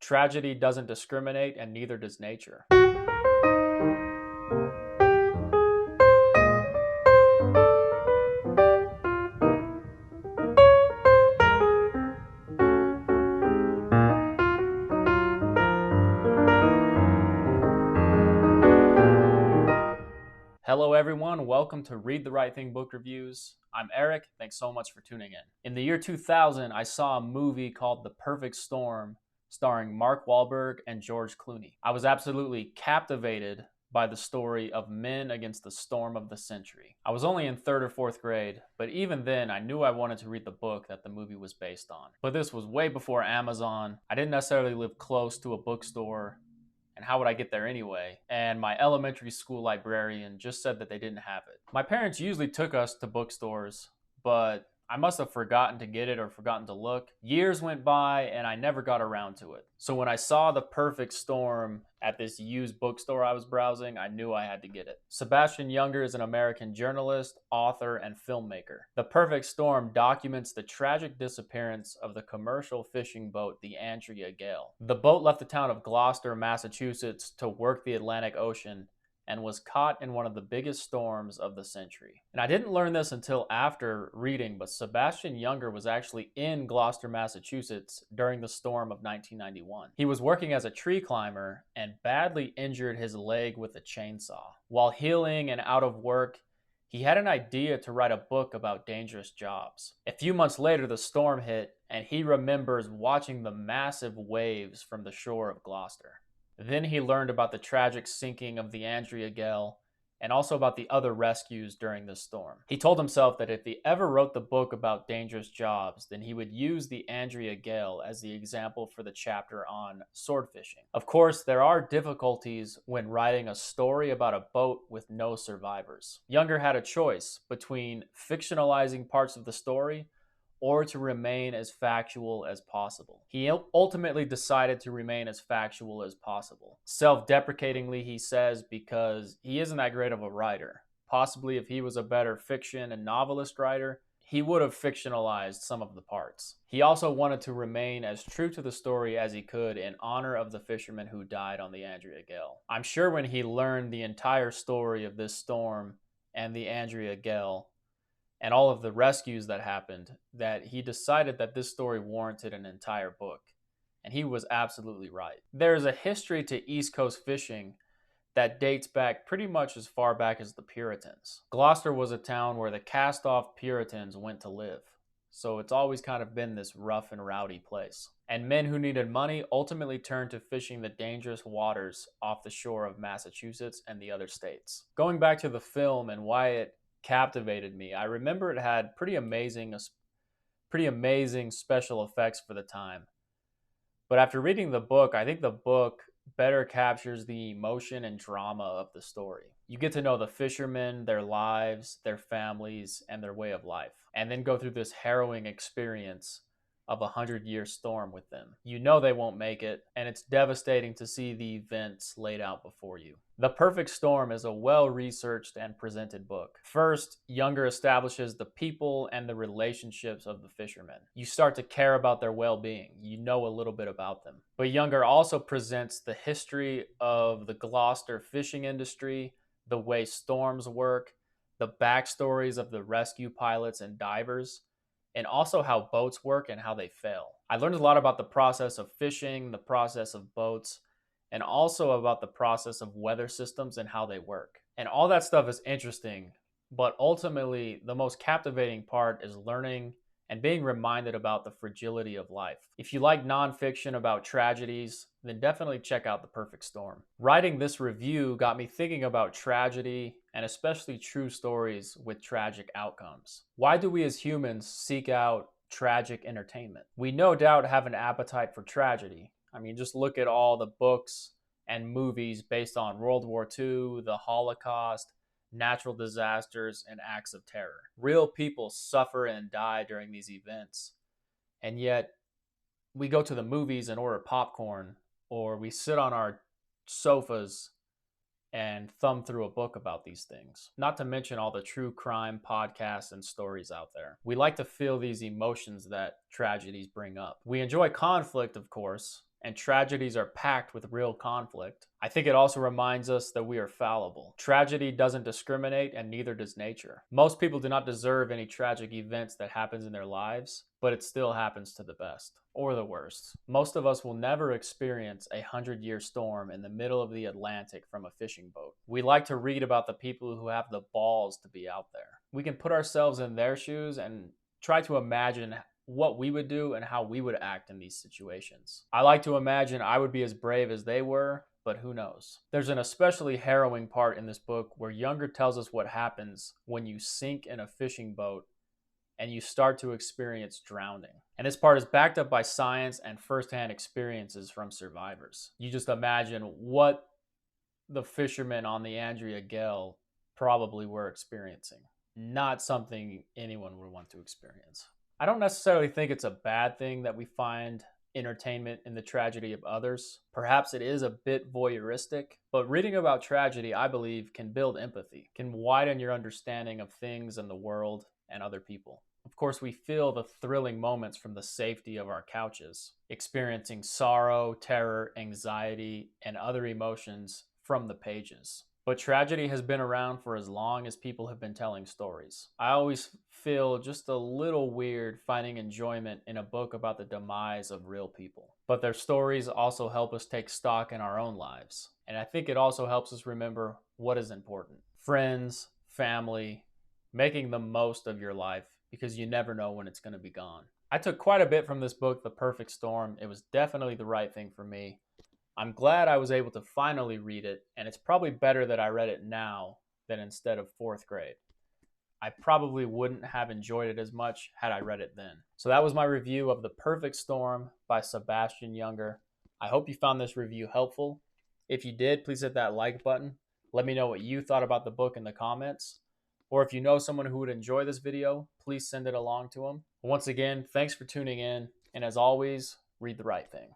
Tragedy doesn't discriminate, and neither does nature. Hello, everyone. Welcome to Read the Right Thing Book Reviews. I'm Eric. Thanks so much for tuning in. In the year 2000, I saw a movie called The Perfect Storm starring Mark Wahlberg and George Clooney. I was absolutely captivated by the story of men against the storm of the century. I was only in third or fourth grade, but even then I knew I wanted to read the book that the movie was based on. But this was way before Amazon. I didn't necessarily live close to a bookstore. And how would I get there anyway? And my elementary school librarian just said that they didn't have it. My parents usually took us to bookstores, but I must have forgotten to get it or forgotten to look. Years went by and I never got around to it. So when I saw The Perfect Storm at this used bookstore I was browsing, I knew I had to get it. Sebastian Junger is an American journalist, author, and filmmaker. The Perfect Storm documents the tragic disappearance of the commercial fishing boat, the Andrea Gale. The boat left the town of Gloucester, Massachusetts to work the Atlantic Ocean and was caught in one of the biggest storms of the century. And I didn't learn this until after reading, but Sebastian Junger was actually in Gloucester, Massachusetts during the storm of 1991. He was working as a tree climber and badly injured his leg with a chainsaw. While healing and out of work, he had an idea to write a book about dangerous jobs. A few months later, the storm hit, and he remembers watching the massive waves from the shore of Gloucester. Then he learned about the tragic sinking of the Andrea Gale and also about the other rescues during the storm. He told himself that if he ever wrote the book about dangerous jobs, then he would use the Andrea Gale as the example for the chapter on sword fishing. Of course, there are difficulties when writing a story about a boat with no survivors. Junger had a choice between fictionalizing parts of the story or to remain as factual as possible. He ultimately decided to remain as factual as possible. Self-deprecatingly, he says, because he isn't that great of a writer. Possibly if he was a better fiction and novelist writer, he would have fictionalized some of the parts. He also wanted to remain as true to the story as he could in honor of the fishermen who died on the Andrea Gale. I'm sure when he learned the entire story of this storm and the Andrea Gale, and all of the rescues that happened, that he decided that this story warranted an entire book. And he was absolutely right. There is a history to East Coast fishing that dates back pretty much as far back as the Puritans. Gloucester was a town where the cast-off Puritans went to live. So it's always kind of been this rough and rowdy place. And men who needed money ultimately turned to fishing the dangerous waters off the shore of Massachusetts and the other states. Going back to the film and why it captivated me, I remember it had pretty amazing special effects for the time. But after reading the book, I think the book better captures the emotion and drama of the story. You get to know the fishermen, their lives, their families, and their way of life, and then go through this harrowing experience of a 100-year storm with them. You know they won't make it, and it's devastating to see the events laid out before you. The Perfect Storm is a well-researched and presented book. First, Junger establishes the people and the relationships of the fishermen. You start to care about their well-being. You know a little bit about them. But Junger also presents the history of the Gloucester fishing industry, the way storms work, the backstories of the rescue pilots and divers, and also how boats work and how they fail. I learned a lot about the process of fishing, the process of boats, and also about the process of weather systems and how they work. And all that stuff is interesting, but ultimately the most captivating part is learning and being reminded about the fragility of life. If you like nonfiction about tragedies, then definitely check out The Perfect Storm. Writing this review got me thinking about tragedy and especially true stories with tragic outcomes. Why do we as humans seek out tragic entertainment? We no doubt have an appetite for tragedy. I mean, just look at all the books and movies based on World War II, the Holocaust, natural disasters, and acts of terror. Real people suffer and die during these events, and yet we go to the movies and order popcorn, or we sit on our sofas and thumb through a book about these things. Not to mention all the true crime podcasts and stories out there. We like to feel these emotions that tragedies bring up. We enjoy conflict, of course, and tragedies are packed with real conflict, I think it also reminds us that we are fallible. Tragedy doesn't discriminate, and neither does nature. Most people do not deserve any tragic events that happens in their lives, but it still happens to the best or the worst. Most of us will never experience a 100-year storm in the middle of the Atlantic from a fishing boat. We like to read about the people who have the balls to be out there. We can put ourselves in their shoes and try to imagine what we would do and how we would act in these situations. I like to imagine I would be as brave as they were, but who knows? There's an especially harrowing part in this book where Junger tells us what happens when you sink in a fishing boat and you start to experience drowning. And this part is backed up by science and firsthand experiences from survivors. You just imagine what the fishermen on the Andrea Gale probably were experiencing. Not something anyone would want to experience. I don't necessarily think it's a bad thing that we find entertainment in the tragedy of others. Perhaps it is a bit voyeuristic, but reading about tragedy, I believe, can build empathy, can widen your understanding of things and the world and other people. Of course, we feel the thrilling moments from the safety of our couches, experiencing sorrow, terror, anxiety, and other emotions from the pages. But tragedy has been around for as long as people have been telling stories. I always feel just a little weird finding enjoyment in a book about the demise of real people. But their stories also help us take stock in our own lives. And I think it also helps us remember what is important. Friends, family, making the most of your life because you never know when it's going to be gone. I took quite a bit from this book, The Perfect Storm. It was definitely the right thing for me. I'm glad I was able to finally read it, and it's probably better that I read it now than instead of fourth grade. I probably wouldn't have enjoyed it as much had I read it then. So that was my review of The Perfect Storm by Sebastian Junger. I hope you found this review helpful. If you did, please hit that like button. Let me know what you thought about the book in the comments. Or if you know someone who would enjoy this video, please send it along to them. Once again, thanks for tuning in, and as always, read the right thing.